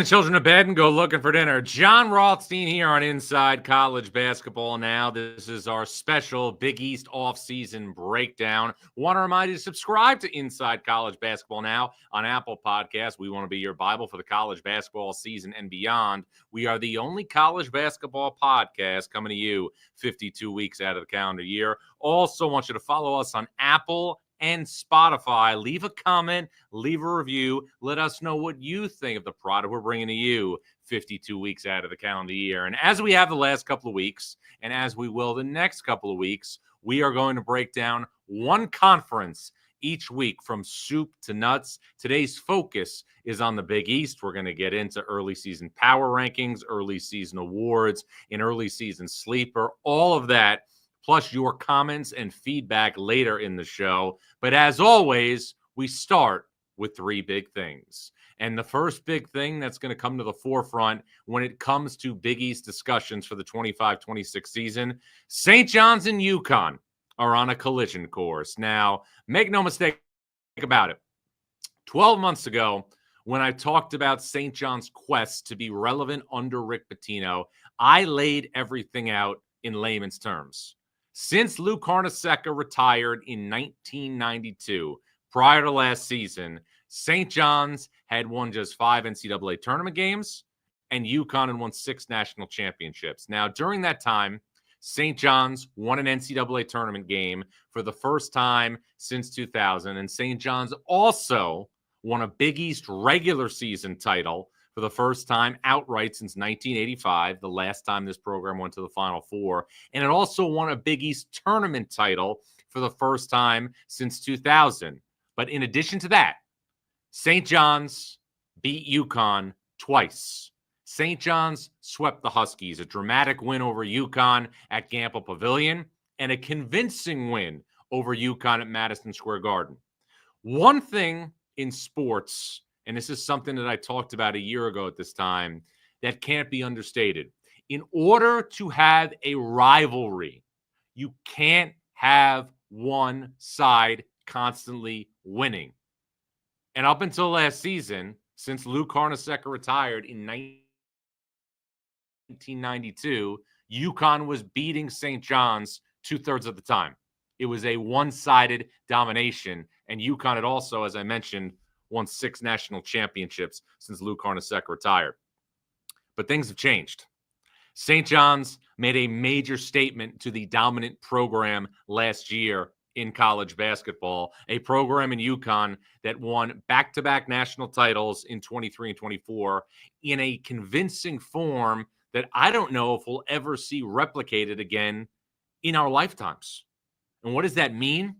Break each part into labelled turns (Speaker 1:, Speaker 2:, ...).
Speaker 1: the children to bed and go looking for dinner. John Rothstein here on Inside College Basketball Now. This is our special Big East offseason breakdown. Want to remind you to subscribe to Inside College Basketball Now on Apple Podcasts. We want to be your Bible for the college basketball season and beyond. We are the only college basketball podcast coming to you 52 weeks out of the calendar year. Also want you to follow us on Apple and Spotify. Leave a comment, leave a review. Let us know what you think of the product we're bringing to you 52 weeks out of the calendar year. And as we have the last couple of weeks, and as we will the next couple of weeks, we are going to break down one conference each week from soup to nuts. Today's focus is on the Big East. We're going to get into early season power rankings, early season awards, and early season sleeper, all of that, plus your comments and feedback later in the show. But as always, we start with three big things. And the first big thing that's going to come to the forefront when it comes to Big East discussions for the 25-26 season, St. John's and UConn are on a collision course. Now, make no mistake about it. 12 months ago, when I talked about St. John's quest to be relevant under Rick Pitino, I laid everything out in layman's terms. Since Lou Carnesecca retired in 1992, prior to last season, St. John's had won just 5 NCAA tournament games, and UConn had won 6 national championships. Now, during that time, St. John's won an NCAA tournament game for the first time since 2000, and St. John's also won a Big East regular season title for the first time outright since 1985, the last time this program went to the Final Four. And it also won a Big East tournament title for the first time since 2000. But in addition to that, St. John's beat UConn twice. St. John's swept the Huskies, a dramatic win over UConn at Gampel Pavilion, and a convincing win over UConn at Madison Square Garden. One thing in sports, and this is something that I talked about a year ago at this time, that can't be understated. In order to have a rivalry, you can't have one side constantly winning. And up until last season, since Lou Carnesecca retired in 1992, UConn was beating St. John's 2/3 of the time. It was a one-sided domination, and UConn had also, as I mentioned, won 6 national championships since Lou Carnesecca retired. But things have changed. St. John's made a major statement to the dominant program last year in college basketball, a program in UConn that won back-to-back national titles in 23 and 24 in a convincing form that I don't know if we'll ever see replicated again in our lifetimes. And what does that mean?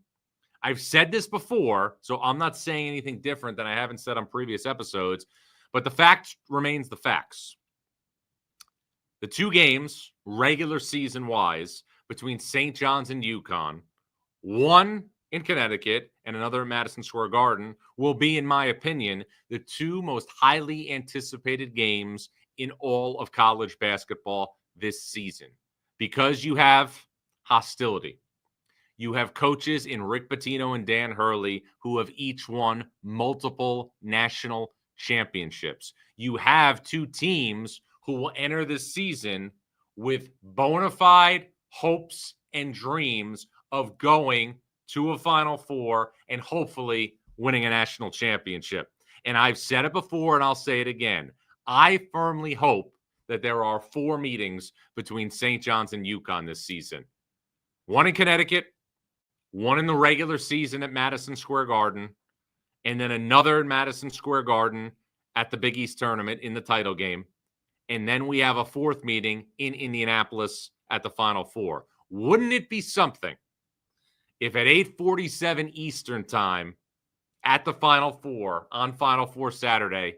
Speaker 1: I've said this before, so I'm not saying anything different than I haven't said on previous episodes, but the fact remains the facts. The 2 games, regular season-wise, between St. John's and UConn, one in Connecticut and another at Madison Square Garden, will be, in my opinion, the 2 most highly anticipated games in all of college basketball this season. Because you have hostility. You have coaches in Rick Pitino and Dan Hurley who have each won multiple national championships. You have 2 teams who will enter this season with bona fide hopes and dreams of going to a Final Four and hopefully winning a national championship. And I've said it before and I'll say it again. I firmly hope that there are 4 meetings between St. John's and UConn this season. One in Connecticut, one in the regular season at Madison Square Garden, and then another in Madison Square Garden at the Big East tournament in the title game. And then we have a 4th meeting in Indianapolis at the Final Four. Wouldn't it be something if at 8:47 Eastern time at the Final Four, on Final Four Saturday,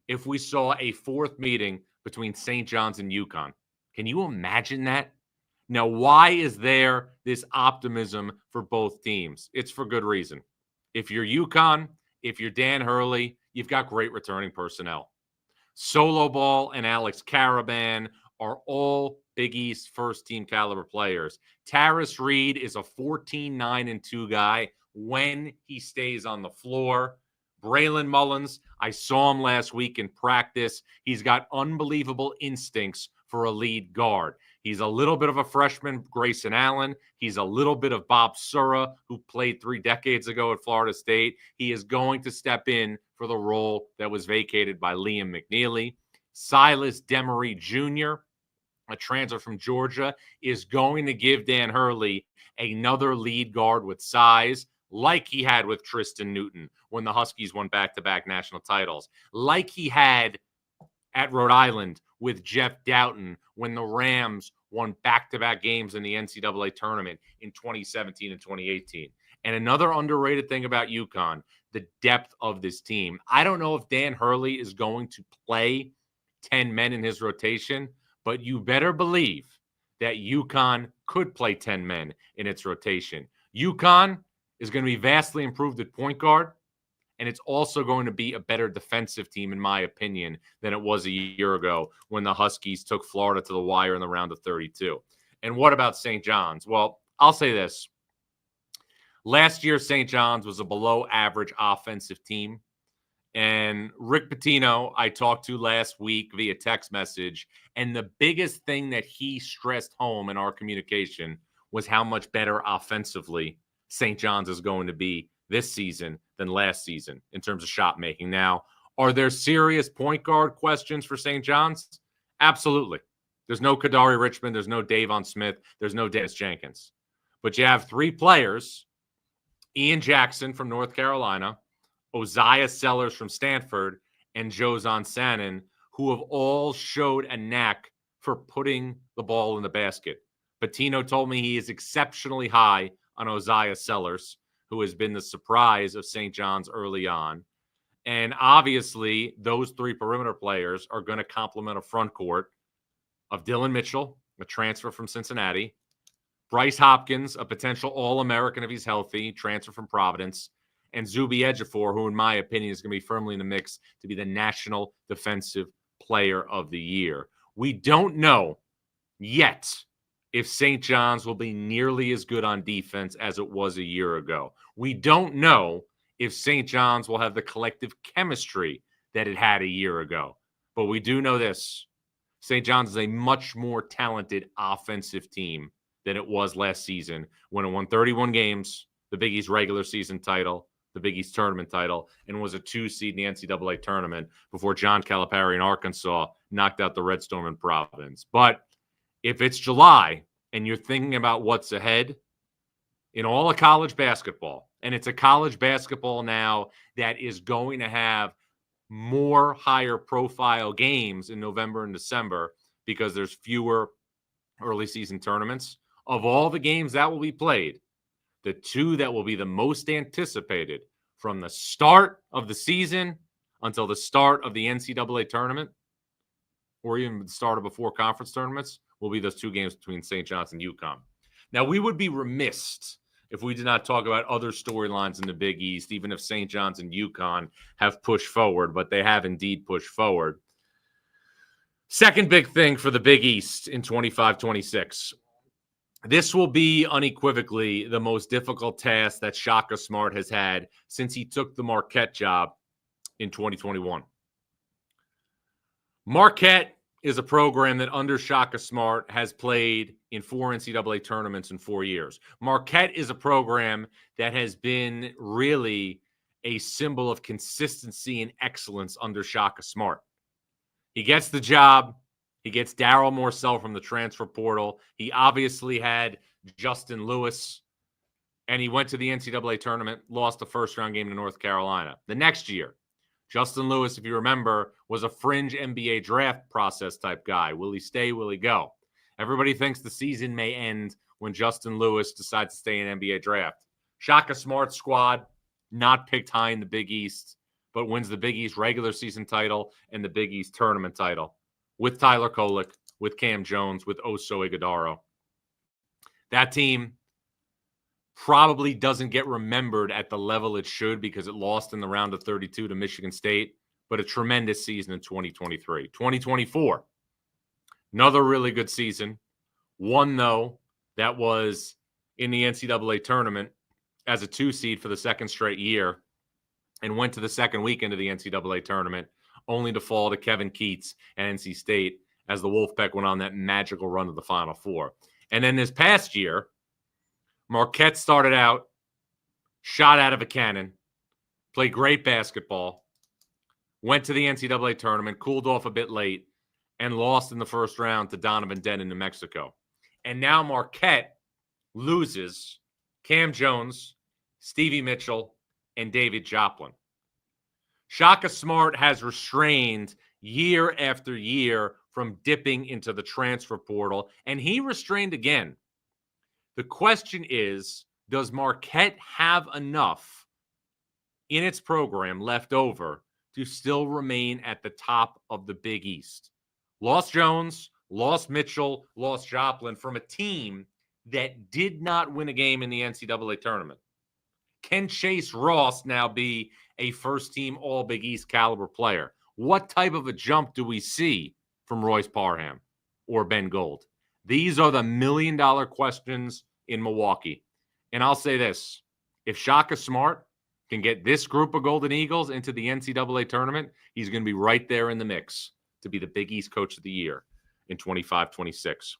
Speaker 1: if we saw a 4th meeting between St. John's and UConn? Can you imagine that? Now, why is there this optimism for both teams? It's for good reason. If you're UConn, if you're Dan Hurley, you've got great returning personnel. Solo Ball and Alex Caravan are all Big East first-team caliber players. Taris Reed is a 14-9-2 guy when he stays on the floor. Braylon Mullins, I saw him last week in practice. He's got unbelievable instincts for a lead guard. He's a little bit of a freshman, Grayson Allen. He's a little bit of Bob Sura, who played 3 decades ago at Florida State. He is going to step in for the role that was vacated by Liam McNeely. Silas Demery Jr., a transfer from Georgia, is going to give Dan Hurley another lead guard with size, like he had with Tristan Newton when the Huskies won back-to-back national titles, like he had at Rhode Island with Jeff Doughton when the Rams won back-to-back games in the NCAA tournament in 2017 and 2018. And another underrated thing about UConn, the depth of this team. I don't know if Dan Hurley is going to play 10 men in his rotation, but you better believe that UConn could play 10 men in its rotation. UConn is going to be vastly improved at point guard, and it's also going to be a better defensive team, in my opinion, than it was a year ago when the Huskies took Florida to the wire in the round of 32. And what about St. John's? Well, I'll say this. Last year, St. John's was a below-average offensive team. And Rick Pitino, I talked to last week via text message, and the biggest thing that he stressed home in our communication was how much better offensively St. John's is going to be this season than last season in terms of shot making. Now, are there serious point guard questions for St. John's? Absolutely. There's no Kadari Richmond. There's no Davon Smith. There's no Dennis Jenkins. But you have 3 players, Ian Jackson from North Carolina, Osiah Sellers from Stanford, and Jozon Sannon, who have all showed a knack for putting the ball in the basket. Pitino told me he is exceptionally high on Osiah Sellers, who has been the surprise of St. John's early on. And obviously, those 3 perimeter players are going to complement a front court of Dylan Mitchell, a transfer from Cincinnati, Bryce Hopkins, a potential All-American if he's healthy, transfer from Providence, and Zuby Ejiofor, who in my opinion is going to be firmly in the mix to be the National Defensive Player of the Year. We don't know yet if St. John's will be nearly as good on defense as it was a year ago. We don't know if St. John's will have the collective chemistry that it had a year ago. But we do know this. St. John's is a much more talented offensive team than it was last season when it won 31 games, the Big East regular season title, the Big East tournament title, and was a 2 seed in the NCAA tournament before John Calipari in Arkansas knocked out the Red Storm in Providence. But if it's July and you're thinking about what's ahead in all of college basketball, and it's a college basketball now that is going to have more higher profile games in November and December because there's fewer early season tournaments, of all the games that will be played, the 2 that will be the most anticipated from the start of the season until the start of the NCAA tournament, or even the start of before conference tournaments, will be those 2 games between St. John's and UConn. Now, we would be remiss if we did not talk about other storylines in the Big East, even if St. John's and UConn have pushed forward, but they have indeed pushed forward. Second big thing for the Big East in 25-26. This will be unequivocally the most difficult task that Shaka Smart has had since he took the Marquette job in 2021. Marquette is a program that under Shaka Smart has played in 4 NCAA tournaments in 4 years. Marquette is a program that has been really a symbol of consistency and excellence under Shaka Smart. He gets the job. He gets Darryl Morcell from the transfer portal. He obviously had Justin Lewis, and he went to the NCAA tournament, lost the first-round game to North Carolina. The next year, Justin Lewis, if you remember, was a fringe NBA draft process type guy. Will he stay? Will he go? Everybody thinks the season may end when Justin Lewis decides to stay in NBA draft. Shaka Smart squad, not picked high in the Big East, but wins the Big East regular season title and the Big East tournament title with Tyler Kolek, with Cam Jones, with Oso Ighodaro. That team probably doesn't get remembered at the level it should because it lost in the round of 32 to Michigan State, but a tremendous season in 2023. 2024, another really good season. One, though, that was in the NCAA tournament as a 2 seed for the second straight year. and went to the second weekend of the NCAA tournament, only to fall to Kevin Keatts and NC State as the Wolfpack went on that magical run to the Final Four. And then this past year, Marquette started out, shot out of a cannon, played great basketball, went to the NCAA tournament, cooled off a bit late, and lost in the first round to Donovan Den in New Mexico. And now Marquette loses Cam Jones, Stevie Mitchell, and David Joplin. Shaka Smart has restrained year after year from dipping into the transfer portal, and he restrained again. The question is, does Marquette have enough in its program left over to still remain at the top of the Big East? Lost Jones, lost Mitchell, lost Joplin from a team that did not win a game in the NCAA tournament. Can Chase Ross now be a first-team All-Big East caliber player? What type of a jump do we see from Royce Parham or Ben Gold? These are the million-dollar questions in Milwaukee. And I'll say this. If Shaka Smart can get this group of Golden Eagles into the NCAA tournament, he's going to be right there in the mix to be the Big East Coach of the Year in 25-26.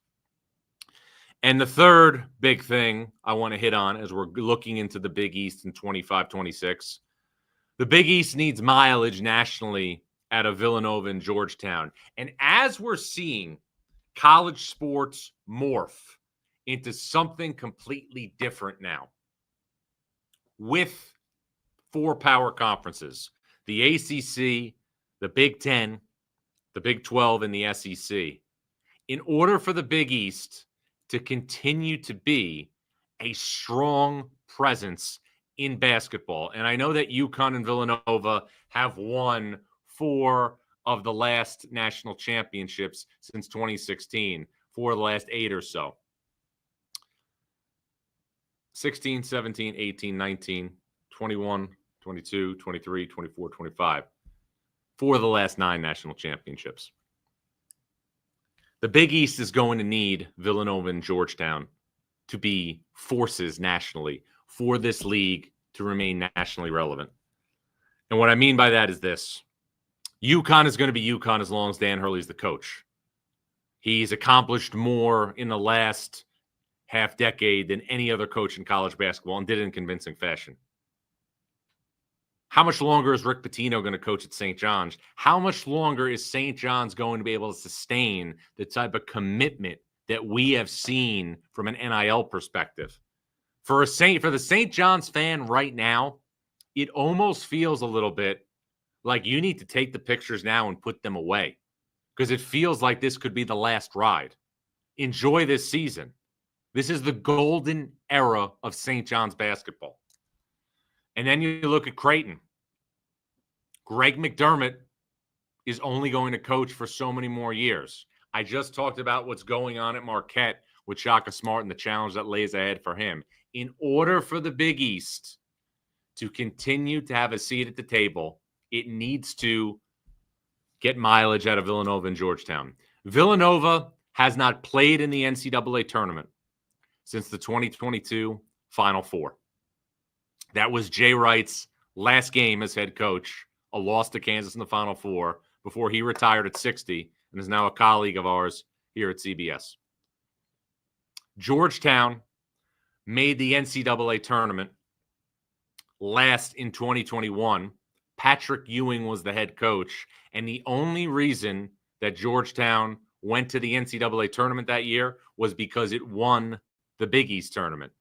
Speaker 1: And the third big thing I want to hit on as we're looking into the Big East in 25-26, the Big East needs mileage nationally out of Villanova and Georgetown. And as we're seeing college sports morph into something completely different now, with 4 power conferences, the ACC, the Big 10, the Big 12, and the SEC, in order for the Big East to continue to be a strong presence in basketball. And I know that UConn and Villanova have won 4 of the last national championships since 2016, 4 of the last 8 or so. 16, 17, 18, 19, 21, 22, 23, 24, 25. 4 of the last 9 national championships. The Big East is going to need Villanova and Georgetown to be forces nationally for this league to remain nationally relevant. And what I mean by that is this. UConn is going to be UConn as long as Dan Hurley is the coach. He's accomplished more in the last half decade than any other coach in college basketball and did it in convincing fashion. How much longer is Rick Pitino going to coach at St. John's? How much longer is St. John's going to be able to sustain the type of commitment that we have seen from an NIL perspective? For the St. John's fan right now, it almost feels a little bit like you need to take the pictures now and put them away because it feels like this could be the last ride. Enjoy this season. This is the golden era of St. John's basketball. And then you look at Creighton. Greg McDermott is only going to coach for so many more years. I just talked about what's going on at Marquette with Shaka Smart and the challenge that lays ahead for him. In order for the Big East to continue to have a seat at the table, it needs to get mileage out of Villanova and Georgetown. Villanova has not played in the NCAA tournament since the 2022 Final Four. That was Jay Wright's last game as head coach, a loss to Kansas in the Final Four before he retired at 60 and is now a colleague of ours here at CBS. Georgetown made the NCAA tournament last in 2021. Patrick Ewing was the head coach, and the only reason that Georgetown went to the NCAA tournament that year was because it won the Big East tournament.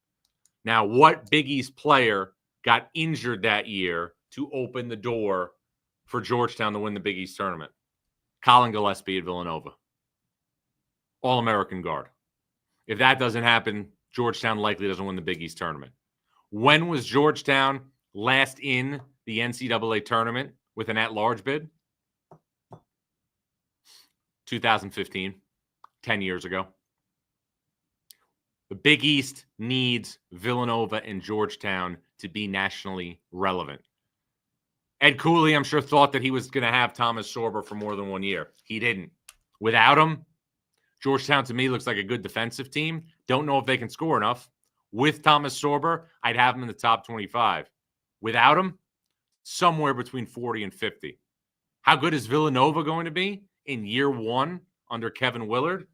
Speaker 1: Now, what Big East player got injured that year to open the door for Georgetown to win the Big East tournament? Colin Gillespie at Villanova. All-American guard. If that doesn't happen, Georgetown likely doesn't win the Big East tournament. When was Georgetown last in the NCAA tournament with an at-large bid? 2015, 10 years ago. The Big East needs Villanova and Georgetown to be nationally relevant. Ed Cooley, I'm sure, thought that he was going to have Thomas Sorber for more than 1 year. He didn't. Without him, Georgetown to me looks like a good defensive team. Don't know if they can score enough. With Thomas Sorber, I'd have him in the top 25. Without him, somewhere between 40 and 50. How good is Villanova going to be in year one under Kevin Willard,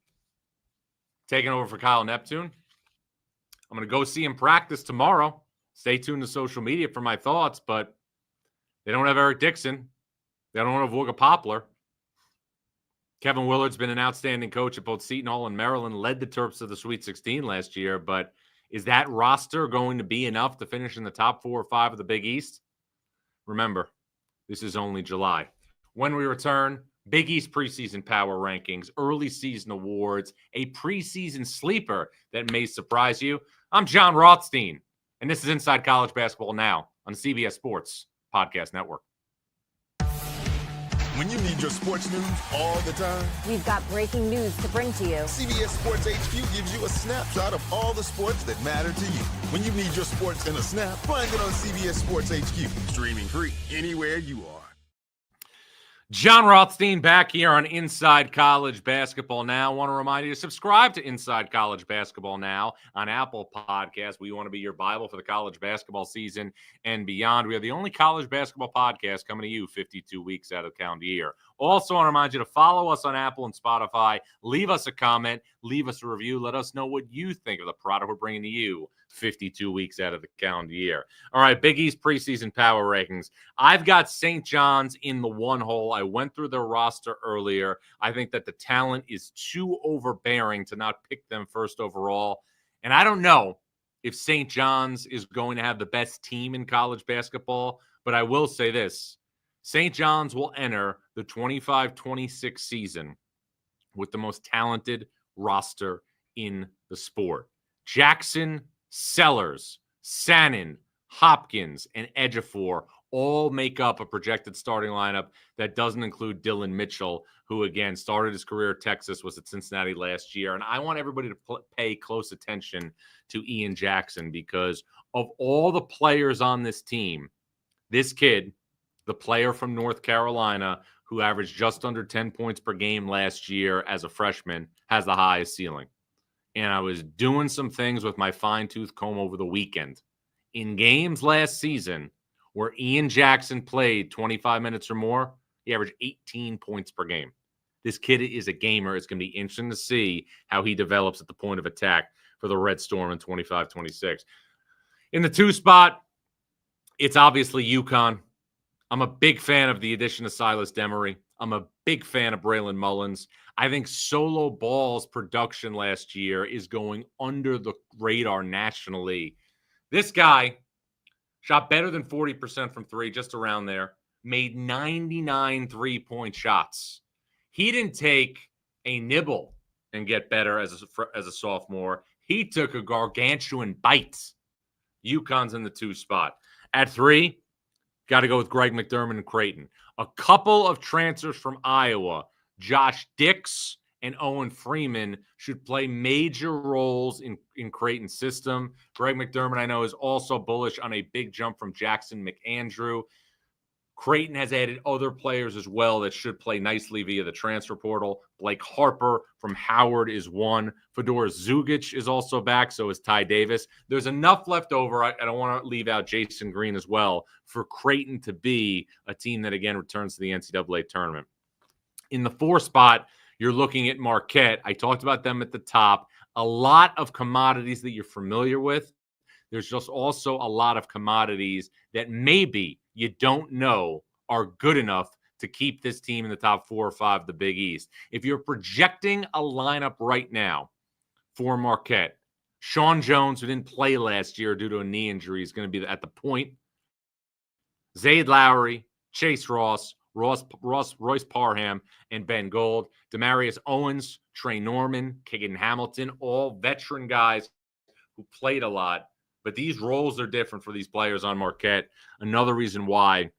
Speaker 1: taking over for Kyle Neptune? I'm going to go see him practice tomorrow. Stay tuned to social media for my thoughts, but they don't have Eric Dixon. They don't have Wooga Poplar. Kevin Willard's been an outstanding coach at both Seton Hall and Maryland, led the Terps to the Sweet 16 last year, but is that roster going to be enough to finish in the top 4 or 5 of the Big East? Remember, this is only July. When we return, Big East preseason power rankings, early season awards, a preseason sleeper that may surprise you. I'm John Rothstein, and this is Inside College Basketball Now on the CBS Sports Podcast Network.
Speaker 2: When you need your sports news all the time,
Speaker 3: we've got breaking news to bring to you.
Speaker 2: CBS Sports HQ gives you a snapshot of all the sports that matter to you. When you need your sports in a snap, find it on CBS Sports HQ, streaming free anywhere you are.
Speaker 1: John Rothstein back here on Inside College Basketball Now. I want to remind you to subscribe to Inside College Basketball Now on Apple Podcasts. We want to be your Bible for the college basketball season and beyond. We are the only college basketball podcast coming to you 52 weeks out of the calendar year. Also, I want to remind you to follow us on Apple and Spotify. Leave us a comment. Leave us a review. Let us know what you think of the product we're bringing to you 52 weeks out of the calendar year. All right, Big East preseason power rankings. I've got St. John's in the one hole. I went through their roster earlier. I think that the talent is too overbearing to not pick them first overall. And I don't know if St. John's is going to have the best team in college basketball, but I will say this. St. John's will enter the 25-26 season with the most talented roster in the sport. Jackson, Sellers, Sannon, Hopkins, and Ejiofor all make up a projected starting lineup that doesn't include Dylan Mitchell, who, again, started his career at Texas, was at Cincinnati last year. And I want everybody to pay close attention to Ian Jackson because of all the players on this team, this kid, the player from North Carolina who averaged just under 10 points per game last year as a freshman, has the highest ceiling. And I was doing some things with my fine-tooth comb over the weekend. In games last season where Ian Jackson played 25 minutes or more, he averaged 18 points per game. This kid is a gamer. It's going to be interesting to see how he develops at the point of attack for the Red Storm in 25-26. In the 2 spot, it's obviously UConn. I'm a big fan of the addition of Silas Demery. I'm a big fan of Braylon Mullins. I think Solo Ball's production last year is going under the radar nationally. This guy shot better than 40% from three, just around there, made 99 three-point shots. He didn't take a nibble and get better as a sophomore. He took a gargantuan bite. UConn's in the 2 spot. At 3, got to go with Greg McDermott and Creighton. A couple of transfers from Iowa, Josh Dix and Owen Freeman, should play major roles in Creighton's system. Greg McDermott, I know, is also bullish on a big jump from Jackson McAndrew. Creighton has added other players as well that should play nicely via the transfer portal. Blake Harper from Howard is one. Fedor Zugic is also back, so is Ty Davis. There's enough left over. I don't want to leave out Jason Green as well for Creighton to be a team that, again, returns to the NCAA tournament. In the 4 spot, you're looking at Marquette. I talked about them at the top. A lot of commodities that you're familiar with. There's just also a lot of commodities that maybe you don't know are good enough to keep this team in the top 4 or 5 of the Big East. If you're projecting a lineup right now for Marquette, Sean Jones, who didn't play last year due to a knee injury, is going to be at the point. Zayd Lowry, Chase Ross, Royce Parham, and Ben Gold. Demarius Owens, Trey Norman, Keegan Hamilton, all veteran guys who played a lot. But these roles are different for these players on Marquette. Another reason why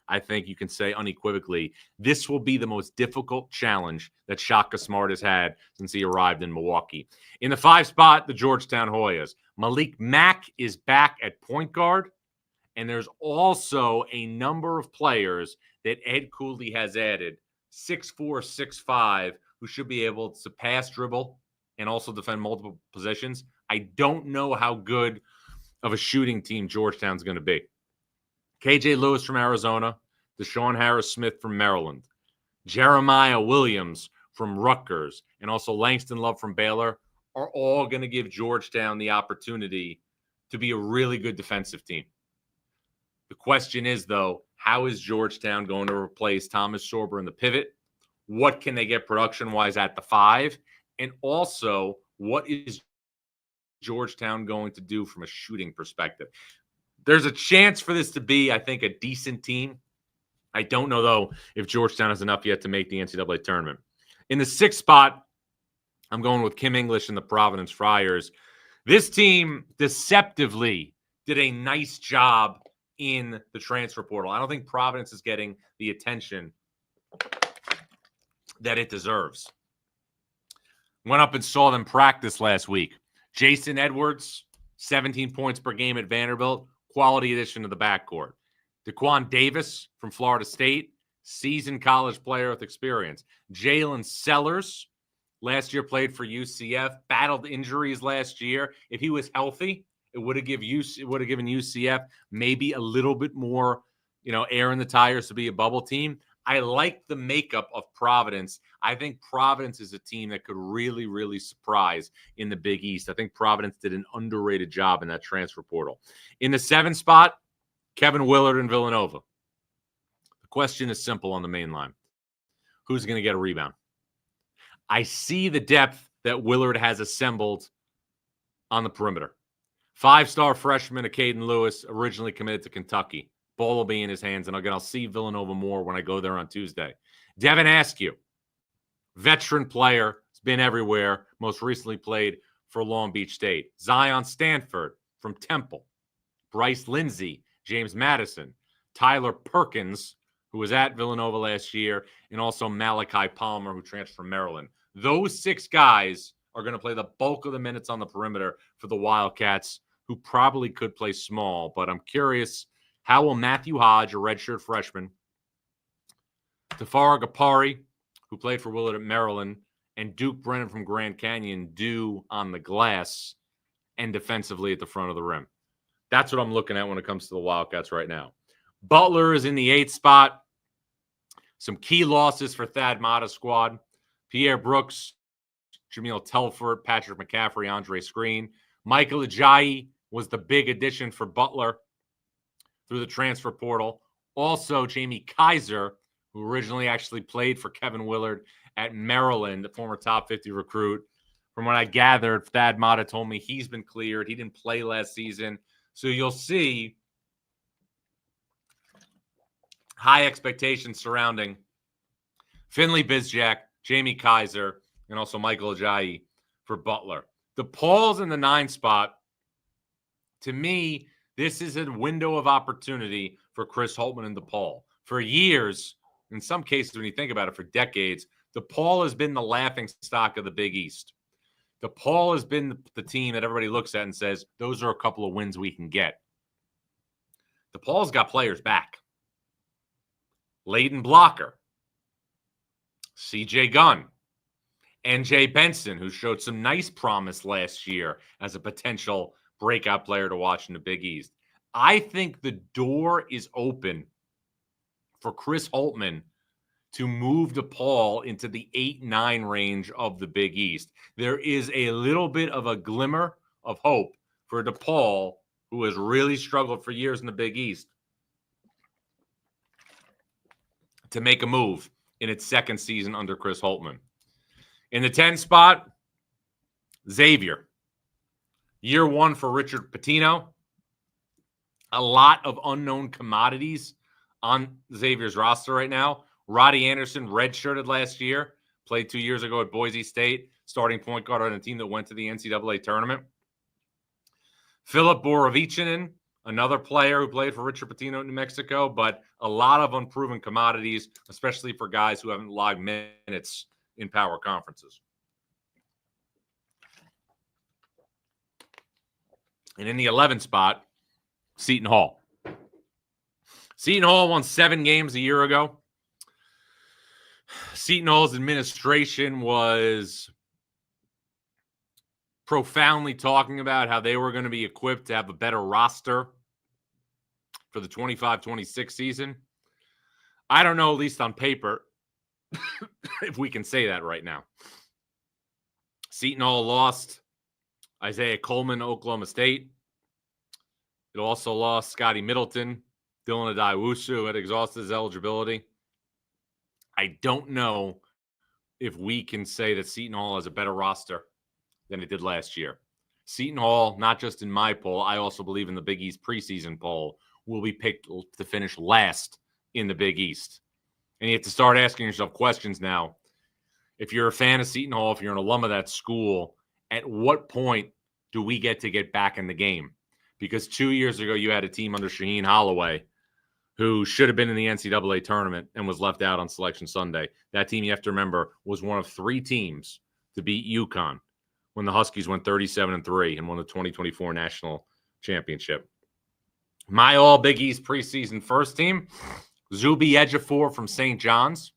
Speaker 1: I think you can say unequivocally, this will be the most difficult challenge that Shaka Smart has had since he arrived in Milwaukee. In the 5 spot, the Georgetown Hoyas. Malik Mack is back at point guard. And there's also a number of players that Ed Cooley has added, 6'4", 6'5", who should be able to pass, dribble, and also defend multiple positions. I don't know how good of a shooting team Georgetown's going to be. KJ Lewis from Arizona, Deshaun Harris-Smith from Maryland, Jeremiah Williams from Rutgers, and also Langston Love from Baylor are all going to give Georgetown the opportunity to be a really good defensive team. The question is, though, how is Georgetown going to replace Thomas Sorber in the pivot? What can they get production-wise at the 5? And also, what is Georgetown going to do from a shooting perspective? There's a chance for this to be, I think, a decent team. I don't know, though, if Georgetown has enough yet to make the NCAA tournament. In the 6th spot, I'm going with Kim English and the Providence Friars. This team deceptively did a nice job in the transfer portal. I don't think Providence is getting the attention that it deserves. Went up and saw them practice last week. Jason Edwards, 17 points per game at Vanderbilt, quality addition to the backcourt. Daquan Davis from Florida State, seasoned college player with experience. Jalen Sellers, last year played for UCF, battled injuries last year. If he was healthy, it would have given UCF maybe a little bit more, air in the tires to be a bubble team. I like the makeup of Providence. I think Providence is a team that could really, really surprise in the Big East. I think Providence did an underrated job in that transfer portal. In the 7th spot, Kevin Willard and Villanova. The question is simple on the main line. Who's going to get a rebound? I see the depth that Willard has assembled on the perimeter. 5-star freshman Caden Lewis, originally committed to Kentucky. Ball will be in his hands, and I'll see Villanova more when I go there on Tuesday. Devin Askew, veteran player, has been everywhere, most recently played for Long Beach State. Zion Stanford from Temple. Bryce Lindsey, James Madison, Tyler Perkins, who was at Villanova last year, and also Malachi Palmer, who transferred from Maryland. Those 6 guys are going to play the bulk of the minutes on the perimeter for the Wildcats, who probably could play small. But I'm curious, how will Matthew Hodge, a redshirt freshman, Tafara Gapari, who played for Willard at Maryland, and Duke Brennan from Grand Canyon do on the glass and defensively at the front of the rim? That's what I'm looking at when it comes to the Wildcats right now. Butler is in the 8th spot. Some key losses for Thad Matta's squad. Pierre Brooks, Jameel Telford, Patrick McCaffrey, Andre Screen. Michael Ajayi was the big addition for Butler through the transfer portal. Also, Jamie Kaiser, who originally actually played for Kevin Willard at Maryland, the former top 50 recruit. From what I gathered, Thad Matta told me he's been cleared. He didn't play last season. So you'll see high expectations surrounding Finley Bizjack, Jamie Kaiser, and also Michael Ajayi for Butler. The Pauls in the 9th spot, to me, this is a window of opportunity for Chris Holtmann and DePaul. For years, in some cases, when you think about it, for decades, DePaul has been the laughing stock of the Big East. DePaul has been the team that everybody looks at and says, those are a couple of wins we can get. DePaul's got players back. Leighton Blocker, C.J. Gunn, N.J. Benson, who showed some nice promise last year as a potential breakout player to watch in the Big East. I think the door is open for Chris Holtmann to move DePaul into the 8-9 range of the Big East. There is a little bit of a glimmer of hope for DePaul, who has really struggled for years in the Big East, to make a move in its 2nd season under Chris Holtmann. In the 10th spot, Xavier. Year 1 for Richard Pitino. A lot of unknown commodities on Xavier's roster right now. Roddy Anderson redshirted last year, played 2 years ago at Boise State, starting point guard on a team that went to the NCAA tournament. Philip Borovichinen, another player who played for Richard Pitino in New Mexico, but a lot of unproven commodities, especially for guys who haven't logged minutes in power conferences. And in the 11th spot, Seton Hall. Seton Hall won 7 games a year ago. Seton Hall's administration was profoundly talking about how they were going to be equipped to have a better roster for the 25-26 season. I don't know, at least on paper, if we can say that right now. Seton Hall lost Isaiah Coleman to Oklahoma State. It also lost Scotty Middleton, Dylan Adaiwusu, who had exhausted his eligibility. I don't know if we can say that Seton Hall has a better roster than it did last year. Seton Hall, not just in my poll, I also believe in the Big East preseason poll, will be picked to finish last in the Big East. And you have to start asking yourself questions now. If you're a fan of Seton Hall, if you're an alum of that school, at what point do we get back in the game? Because 2 years ago, you had a team under Shaheen Holloway who should have been in the NCAA tournament and was left out on Selection Sunday. That team, you have to remember, was one of 3 teams to beat UConn when the Huskies went 37-3 and won the 2024 national championship. My all Big East preseason first team, Zuby Ejiofor from St. John's,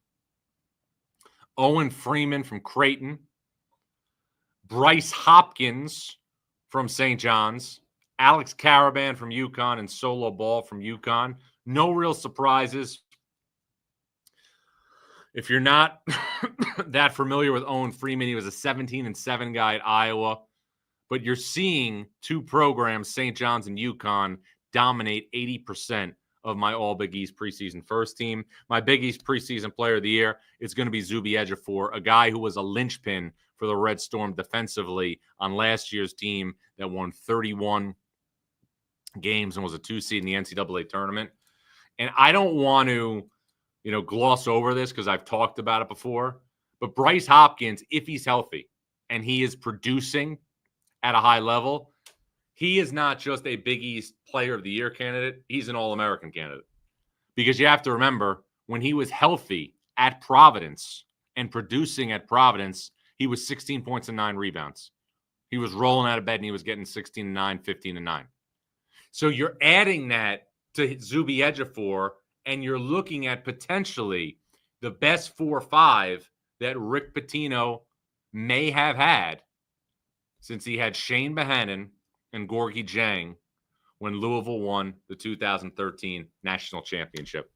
Speaker 1: Owen Freeman from Creighton, Bryce Hopkins from St. John's, Alex Caravan from UConn, and Solo Ball from UConn. No real surprises. If you're not that familiar with Owen Freeman, he was a 17-7 guy at Iowa. But you're seeing 2 programs, St. John's and UConn, dominate 80% of my all Big East preseason first team. My Big East preseason player of the year is going to be Zuby Ejiofor, a guy who was a linchpin for the Red Storm defensively on last year's team that won 31 games and was a 2 seed in the NCAA tournament. And I don't want to, gloss over this because I've talked about it before. But Bryce Hopkins, if he's healthy and he is producing at a high level, he is not just a Big East Player of the Year candidate. He's an All-American candidate. Because you have to remember, when he was healthy at Providence and producing at Providence, he was 16 points and 9 rebounds. He was rolling out of bed and he was getting 16-9, 15-9. So you're adding that to Zuby Ejiofor, and you're looking at potentially the best 4 or 5 that Rick Pitino may have had since he had Shane Bohannon and Gorgie Jang when Louisville won the 2013 national championship.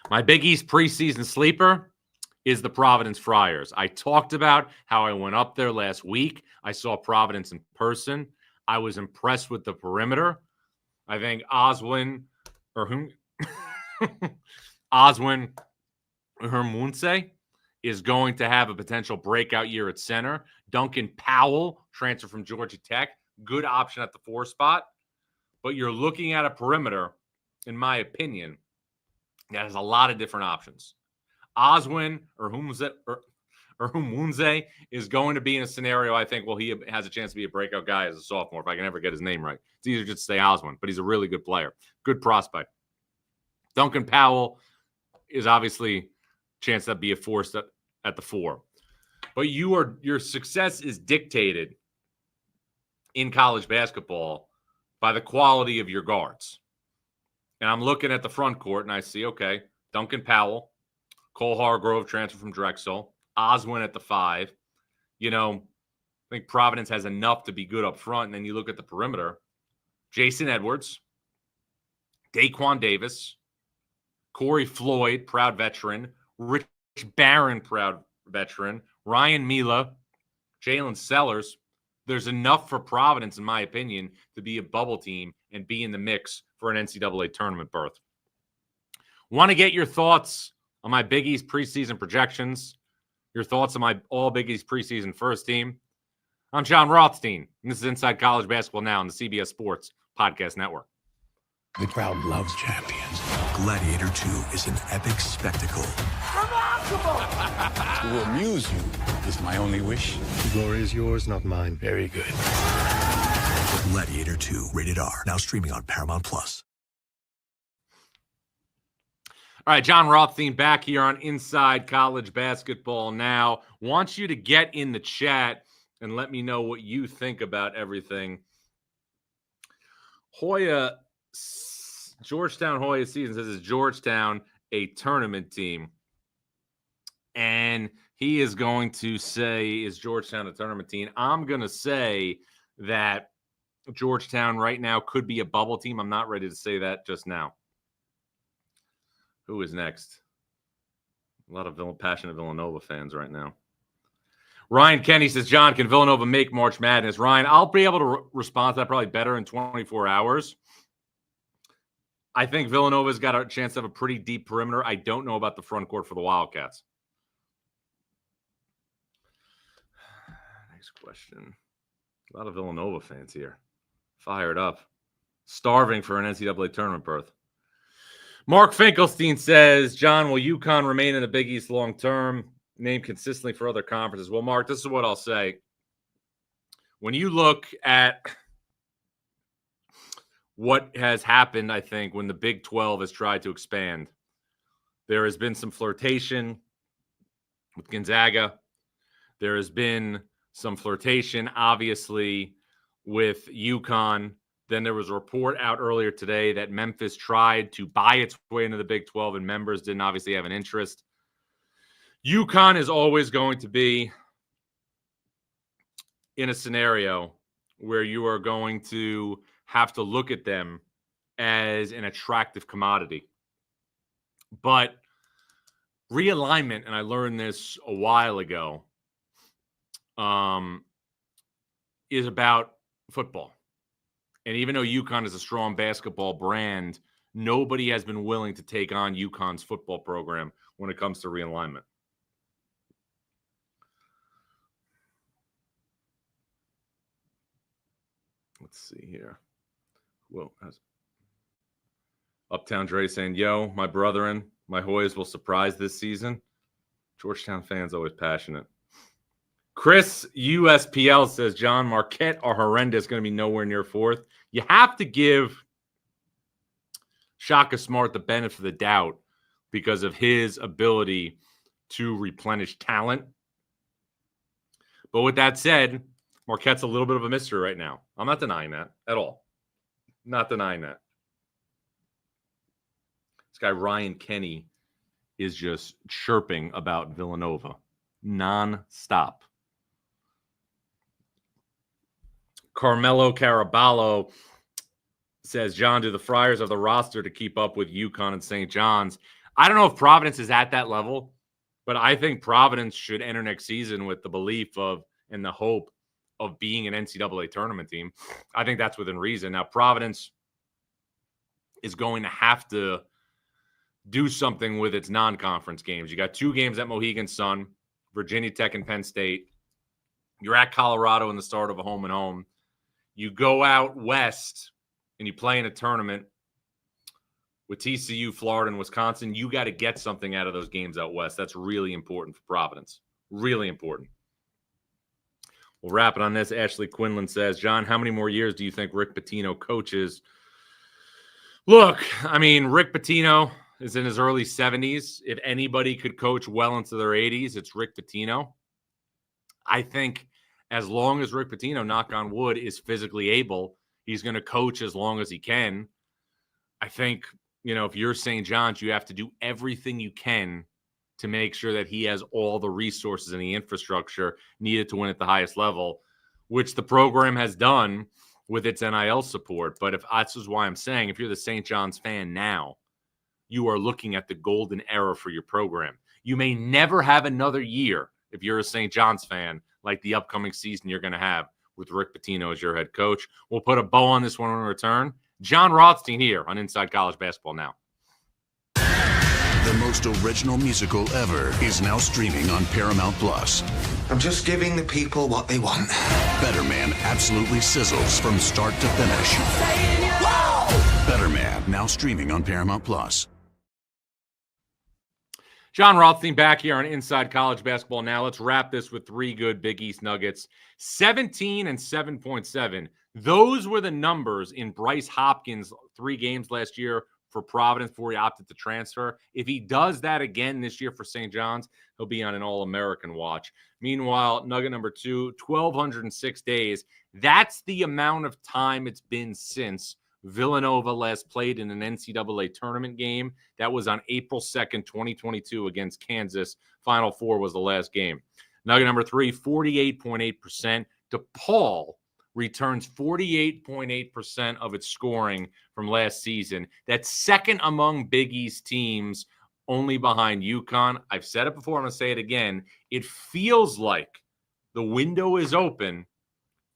Speaker 1: My Big East preseason sleeper is the Providence Friars. I talked about how I went up there last week. I saw Providence in person. I was impressed with the perimeter. I think Oswin Hermunse is going to have a potential breakout year at center. Duncan Powell, transfer from Georgia Tech, good option at the 4 spot. But you're looking at a perimeter, in my opinion, that has a lot of different options. Oswin Hermunse is going to be in a scenario, I think, he has a chance to be a breakout guy as a sophomore, if I can ever get his name right. It's easier just to say Oswin, but he's a really good player. Good prospect. Duncan Powell is obviously a chance to be a force at the 4. But your success is dictated in college basketball by the quality of your guards. And I'm looking at the front court, and I see, okay, Duncan Powell, Cole Hargrove, transfer from Drexel, Oswin at the 5. I think Providence has enough to be good up front. And then you look at the perimeter. Jason Edwards, Daquan Davis, Corey Floyd, proud veteran, Rich Barron, proud veteran, Ryan Mila, Jalen Sellers. There's enough for Providence, in my opinion, to be a bubble team and be in the mix for an NCAA tournament berth. Want to get your thoughts on my Big East preseason projections, your thoughts on my all Big East preseason first team? I'm John Rothstein, and this is Inside College Basketball Now on the CBS Sports Podcast Network.
Speaker 4: The crowd loves champions. Gladiator 2 is an epic spectacle. To amuse you is my only wish.
Speaker 5: The glory is yours, not mine.
Speaker 4: Very good. Gladiator 2, rated R, now streaming on Paramount+.
Speaker 1: All right, John Rothstein back here on Inside College Basketball Now. Want you to get in the chat and let me know what you think about everything. Georgetown Hoya season says, is Georgetown a tournament team? And he is going to say, is Georgetown a tournament team? I'm going to say that Georgetown right now could be a bubble team. I'm not ready to say that just now. Who is next? A lot of passionate Villanova fans right now. Ryan Kenny says, John, can Villanova make March Madness? Ryan, I'll be able to respond to that probably better in 24 hours. I think Villanova's got a chance to have a pretty deep perimeter. I don't know about the front court for the Wildcats. Next question. A lot of Villanova fans here. Fired up. Starving for an NCAA tournament berth. Mark Finkelstein says, John, will UConn remain in the Big East long term? Named consistently for other conferences. Well, Mark, this is what I'll say. When you look at what has happened, I think, when the Big 12 has tried to expand, there has been some flirtation with Gonzaga. There has been some flirtation, obviously, with UConn. Then there was a report out earlier today that Memphis tried to buy its way into the Big 12 and members didn't obviously have an interest. UConn is always going to be in a scenario where you are going to have to look at them as an attractive commodity. But realignment, and I learned this a while ago, is about football. And even though UConn is a strong basketball brand, nobody has been willing to take on UConn's football program when it comes to realignment. Let's see here. Well, Uptown Dre saying, yo, my brethren, my Hoyas will surprise this season. Georgetown fans always passionate. Chris USPL says, John, Marquette are horrendous, going to be nowhere near fourth. You have to give Shaka Smart the benefit of the doubt because of his ability to replenish talent. But with that said, Marquette's a little bit of a mystery right now. I'm not denying that at all. Not denying that. This guy, Ryan Kenny, is just chirping about Villanova nonstop. Carmelo Caraballo says, John, do the Friars have the roster to keep up with UConn and St. John's? I don't know if Providence is at that level, but I think Providence should enter next season with the belief of and the hope of being an NCAA tournament team. I think that's within reason. Now, Providence is going to have to do something with its non-conference games. You got 2 games at Mohegan Sun, Virginia Tech and Penn State. You're at Colorado in the start of a home and home. You go out west and you play in a tournament with TCU, Florida, and Wisconsin. You got to get something out of those games out west. That's really important for Providence. Really important. We'll wrap it on this. Ashley Quinlan says, John, how many more years do you think Rick Pitino coaches? Look, I mean, Rick Pitino is in his early 70s. If anybody could coach well into their 80s, it's Rick Pitino. I think as long as Rick Pitino, knock on wood, is physically able, he's going to coach as long as he can. I think, if you're St. John's, you have to do everything you can to make sure that he has all the resources and the infrastructure needed to win at the highest level, which the program has done with its NIL support. But this is why I'm saying, if you're the St. John's fan now, you are looking at the golden era for your program. You may never have another year, if you're a St. John's fan, like the upcoming season you're going to have with Rick Pitino as your head coach. We'll put a bow on this one when we return. John Rothstein here on Inside College Basketball Now.
Speaker 4: The most original musical ever is now streaming on Paramount Plus.
Speaker 6: I'm just giving the people what they want.
Speaker 4: Better Man absolutely sizzles from start to finish. Better Man, now streaming on Paramount Plus.
Speaker 1: John Rothstein back here on Inside College Basketball Now. Let's wrap this with 3 good Big East nuggets. 17 and 7.7. Those were the numbers in Bryce Hopkins' 3 games last year for Providence before he opted to transfer. If he does that again this year for St. John's, he'll be on an All-American watch. Meanwhile, nugget number 2, 1,206 days. That's the amount of time it's been since Villanova last played in an NCAA tournament game. That was on April 2nd, 2022 against Kansas. Final Four was the last game. Nugget number 3, 48.8%. DePaul returns 48.8% of its scoring from last season. That's second among Big East teams, only behind UConn. I've said it before, I'm going to say it again. It feels like the window is open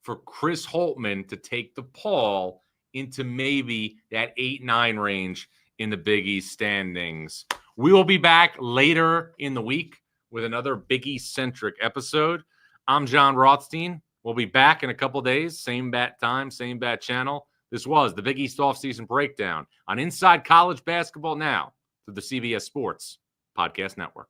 Speaker 1: for Chris Holtmann to take the Paul into maybe that 8-9 range in the Big East standings. We will be back later in the week with another Big East-centric episode. I'm John Rothstein. We'll be back in a couple days, same bat time, same bat channel. This was the Big East Offseason Breakdown on Inside College Basketball Now through the CBS Sports Podcast Network.